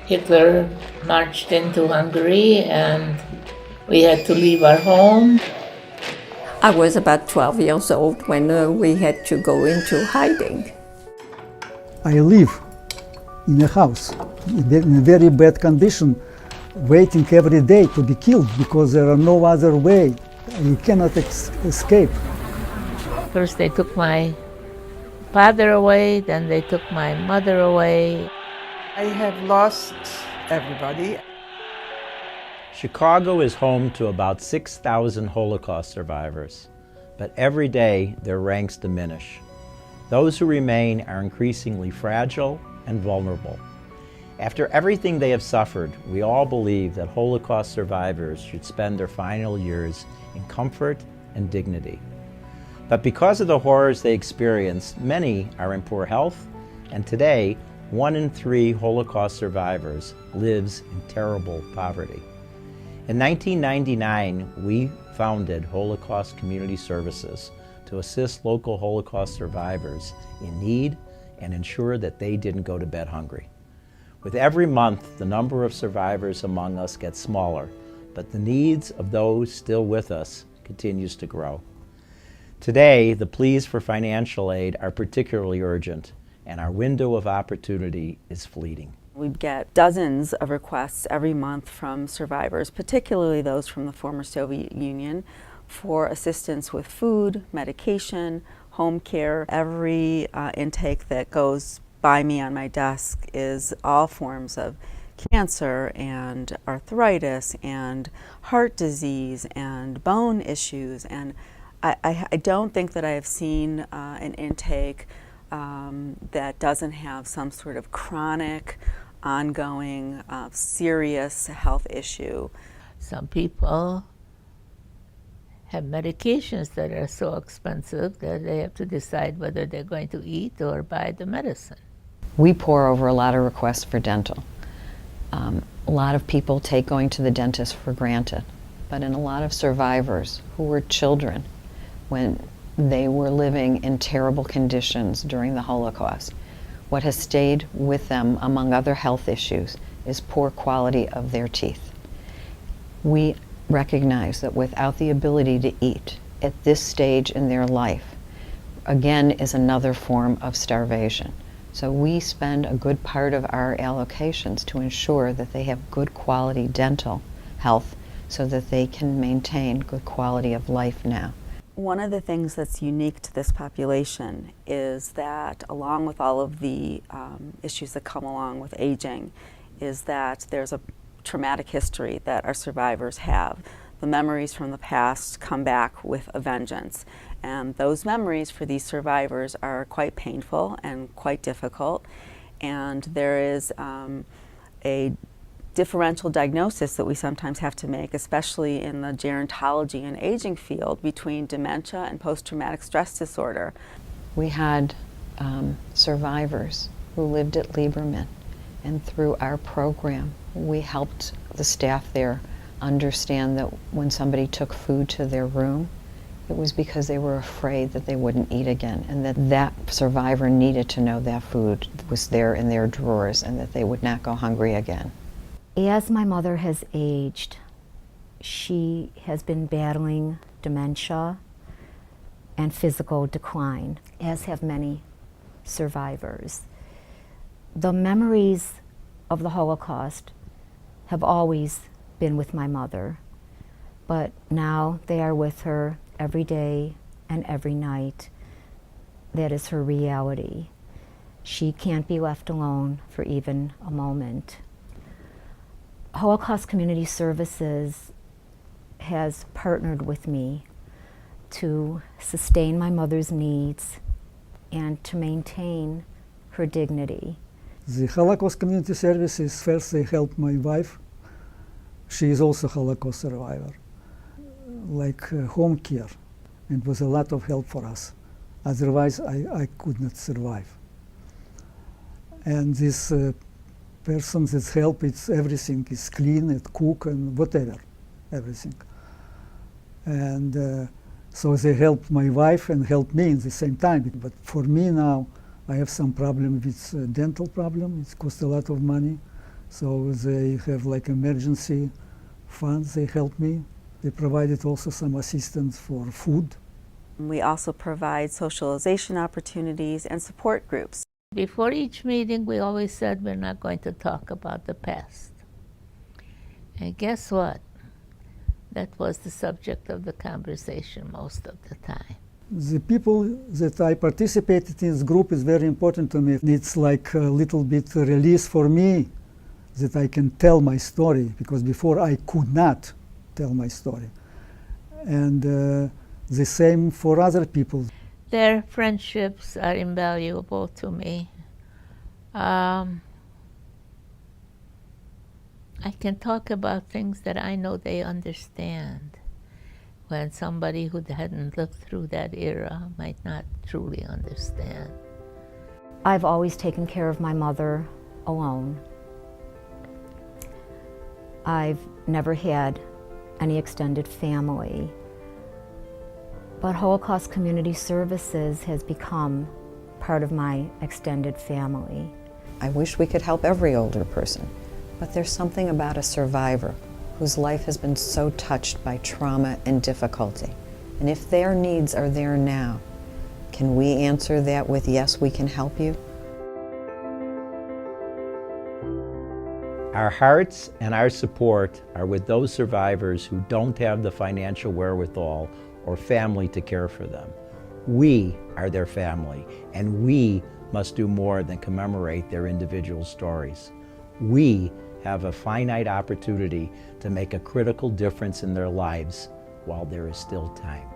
Hitler marched into Hungary and we had to leave our home. I was about 12 years old when we had to go into hiding. I live in a house in very bad condition, waiting every day to be killed because there are no other way. You cannot escape. First they took my father away, then they took my mother away. I have lost everybody. Chicago is home to about 6,000 Holocaust survivors, but every day their ranks diminish. Those who remain are increasingly fragile and vulnerable. After everything they have suffered, we all believe that Holocaust survivors should spend their final years in comfort and dignity. But because of the horrors they experienced, many are in poor health, and today, 1 in 3 Holocaust survivors lives in terrible poverty. In 1999, we founded Holocaust Community Services to assist local Holocaust survivors in need and ensure that they didn't go to bed hungry. With every month, the number of survivors among us gets smaller, but the needs of those still with us continues to grow. Today, the pleas for financial aid are particularly urgent, and our window of opportunity is fleeting. We get dozens of requests every month from survivors, particularly those from the former Soviet Union, for assistance with food, medication, home care. Every intake that goes by me on my desk is all forms of cancer and arthritis and heart disease and bone issues. And I don't think that I have seen an intake that doesn't have some sort of chronic, ongoing, serious health issue. Some people have medications that are so expensive that they have to decide whether they're going to eat or buy the medicine. We pour over a lot of requests for dental. A lot of people take going to the dentist for granted, but in a lot of survivors who were children when they were living in terrible conditions during the Holocaust, what has stayed with them, among other health issues, is poor quality of their teeth. We recognize that without the ability to eat at this stage in their life, again, is another form of starvation. So we spend a good part of our allocations to ensure that they have good quality dental health so that they can maintain good quality of life now. One of the things that's unique to this population is that, along with all of the issues that come along with aging, is that there's a traumatic history that our survivors have. The memories from the past come back with a vengeance. And those memories for these survivors are quite painful and quite difficult. And there is a differential diagnosis that we sometimes have to make, especially in the gerontology and aging field, between dementia and post-traumatic stress disorder. We had survivors who lived at Lieberman, and through our program, we helped the staff there understand that when somebody took food to their room, it was because they were afraid that they wouldn't eat again, and that survivor needed to know that food was there in their drawers and that they would not go hungry again. As my mother has aged, she has been battling dementia and physical decline, as have many survivors. The memories of the Holocaust have always been with my mother, but now they are with her every day and every night. That is her reality. She can't be left alone for even a moment. Holocaust Community Services has partnered with me to sustain my mother's needs and to maintain her dignity. The Holocaust Community Services, first they helped my wife. She is also a Holocaust survivor. Like home care, and was a lot of help for us. Otherwise, I could not survive. And this person that's help, it's everything is clean, it cook and whatever, everything. And so they helped my wife and helped me in the same time. But for me now, I have some problem with dental problem. It costs a lot of money, So they have like emergency funds, they help me. They provided also some assistance for food. We also provide socialization opportunities and support groups. Before each meeting, we always said we're not going to talk about the past. And guess what? That was the subject of the conversation most of the time. The people that I participated in this group is very important to me. It's like a little bit release for me that I can tell my story, because before I could not tell my story. And the same for other people. Their friendships are invaluable to me. I can talk about things that I know they understand, when somebody who hadn't lived through that era might not truly understand. I've always taken care of my mother alone. I've never had any extended family. But Holocaust Community Services has become part of my extended family. I wish we could help every older person, but there's something about a survivor whose life has been so touched by trauma and difficulty. And if their needs are there now, can we answer that with, yes, we can help you? Our hearts and our support are with those survivors who don't have the financial wherewithal or family to care for them. We are their family, and we must do more than commemorate their individual stories. We have a finite opportunity to make a critical difference in their lives while there is still time.